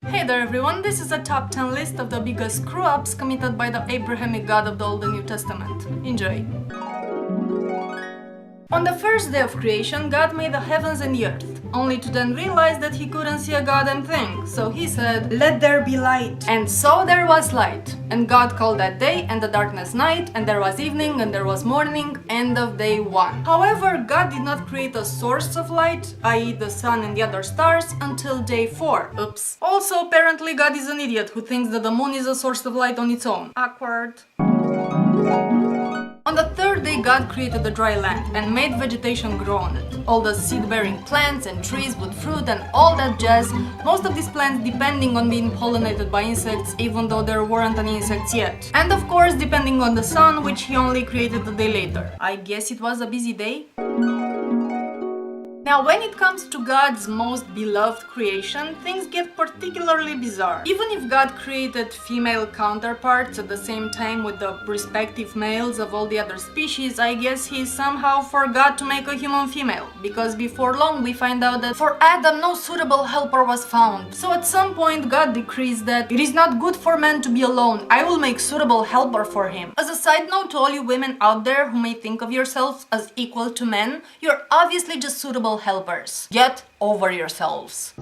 Hey there everyone, this is a top 10 list of the biggest screw-ups committed by the Abrahamic God of the Old and New Testament. Enjoy! On the first day of creation, God made the heavens and the earth, only to then realize that he couldn't see a goddamn thing. So he said, "Let there be light." And so there was light. And God called that day and the darkness night, and there was evening and there was morning, end of day 1. However, God did not create a source of light, i.e. the sun and the other stars, until day 4. Oops. Also, apparently God is an idiot who thinks that the moon is a source of light on its own. Awkward. On the third day, God created the dry land and made vegetation grow on it. All the seed-bearing plants and trees with fruit and all that jazz, most of these plants depending on being pollinated by insects, even though there weren't any insects yet. And of course, depending on the sun, which he only created a day later. I guess it was a busy day? Now, when it comes to God's most beloved creation, things get particularly bizarre. Even if God created female counterparts at the same time with the respective males of all the other species, I guess he somehow forgot to make a human female. Because before long we find out that for Adam no suitable helper was found. So at some point God decrees that it is not good for man to be alone, I will make suitable helper for him. As a side note to all you women out there who may think of yourselves as equal to men, you're obviously just suitable helpers. Get over yourselves.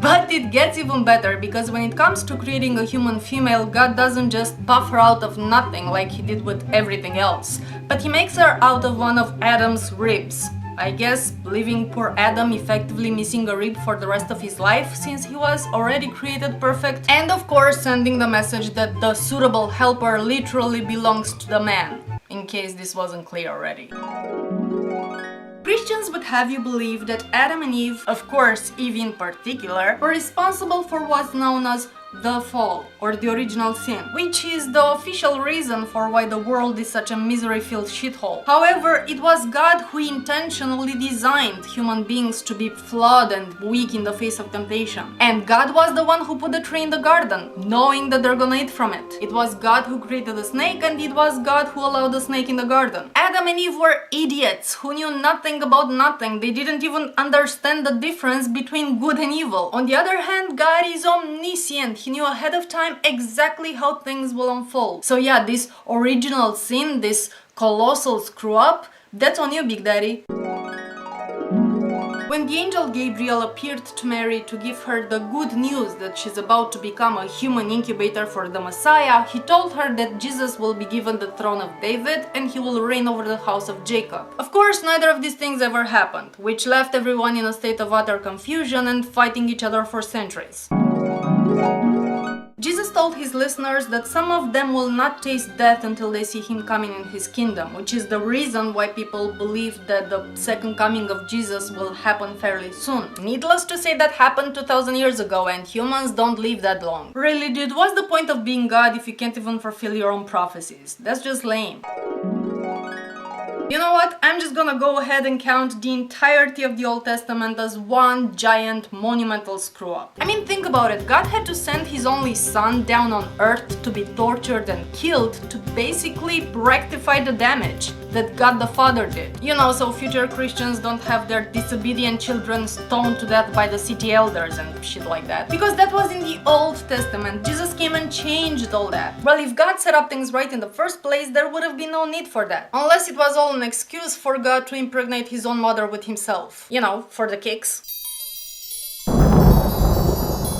But it gets even better, because when it comes to creating a human female, God doesn't just puff her out of nothing like he did with everything else, but he makes her out of one of Adam's ribs. I guess leaving poor Adam effectively missing a rib for the rest of his life, since he was already created perfect, and of course sending the message that the suitable helper literally belongs to the man, in case this wasn't clear already. Christians would have you believe that Adam and Eve, of course Eve in particular, were responsible for what's known as the fall, or the original sin, which is the official reason for why the world is such a misery-filled shithole. However, it was God who intentionally designed human beings to be flawed and weak in the face of temptation. And God was the one who put the tree in the garden, knowing that they're gonna eat from it. It was God who created the snake, and it was God who allowed the snake in the garden. Adam and Eve were idiots who knew nothing about nothing. They didn't even understand the difference between good and evil. On the other hand, God is omniscient. He knew ahead of time exactly how things will unfold. So yeah, this original sin, this colossal screw up, that's on you, Big Daddy. When the angel Gabriel appeared to Mary to give her the good news that she's about to become a human incubator for the Messiah, he told her that Jesus will be given the throne of David and he will reign over the house of Jacob. Of course, neither of these things ever happened, which left everyone in a state of utter confusion and fighting each other for centuries. Jesus told his listeners that some of them will not taste death until they see him coming in his kingdom, which is the reason why people believe that the second coming of Jesus will happen fairly soon. Needless to say, that happened 2000 years ago, and humans don't live that long. Really, dude, what's the point of being God if you can't even fulfill your own prophecies? That's just lame. You know what? I'm just gonna go ahead and count the entirety of the Old Testament as one giant monumental screw up. I mean, think about it. God had to send his only son down on earth to be tortured and killed to basically rectify the damage that God the Father did. You know, so future Christians don't have their disobedient children stoned to death by the city elders and shit like that. Because that was in the Old Testament. Jesus came and changed all that. Well, if God set up things right in the first place, there would have been no need for that. Unless it was all an excuse for God to impregnate his own mother with himself. You know, for the kicks.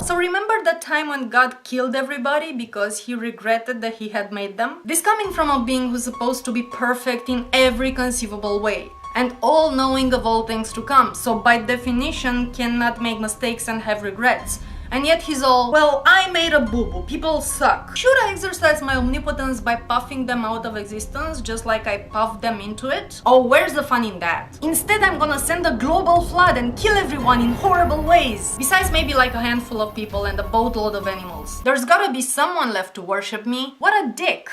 So remember that time when God killed everybody because he regretted that he had made them? This coming from a being who's supposed to be perfect in every conceivable way, and all-knowing of all things to come, so by definition cannot make mistakes and have regrets. And yet he's all, well, I made a boo-boo, people suck. Should I exercise my omnipotence by puffing them out of existence, just like I puffed them into it? Oh, where's the fun in that? Instead, I'm gonna send a global flood and kill everyone in horrible ways. Besides maybe like a handful of people and a boatload of animals. There's gotta be someone left to worship me. What a dick.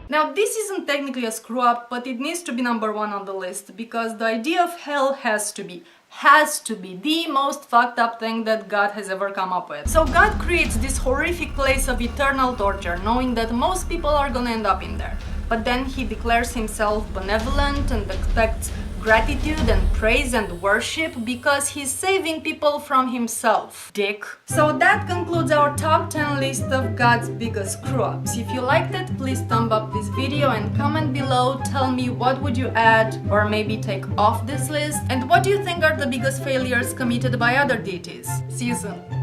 Now, this isn't technically a screw up, but it needs to be number 1 on the list, because the idea of hell has to be the most fucked up thing that God has ever come up with. So God creates this horrific place of eternal torture, knowing that most people are gonna end up in there. But then he declares himself benevolent and expects gratitude and praise and worship because he's saving people from himself. Dick. So that concludes our top 10 list of God's biggest screw-ups. If you liked it, please thumb up this video and comment below. Tell me what would you add or maybe take off this list, and what do you think are the biggest failures committed by other deities. See you soon.